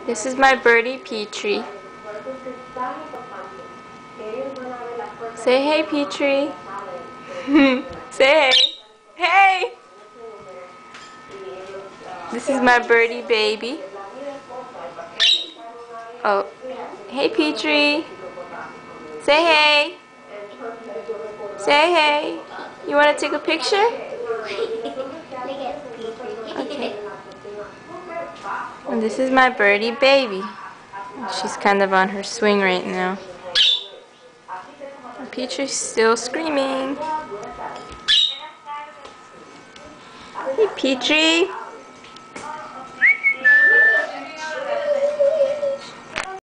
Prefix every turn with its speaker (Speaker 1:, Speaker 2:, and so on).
Speaker 1: This is my birdie Petrie. Say hey, Petrie. Say hey. Hey! This is my birdie baby. Oh, hey, Petrie. Say hey. Say hey. You want to take a picture? Okay. And this is my birdie baby. She's kind of on her swing right now. And Petrie's still screaming. Hey, Petrie.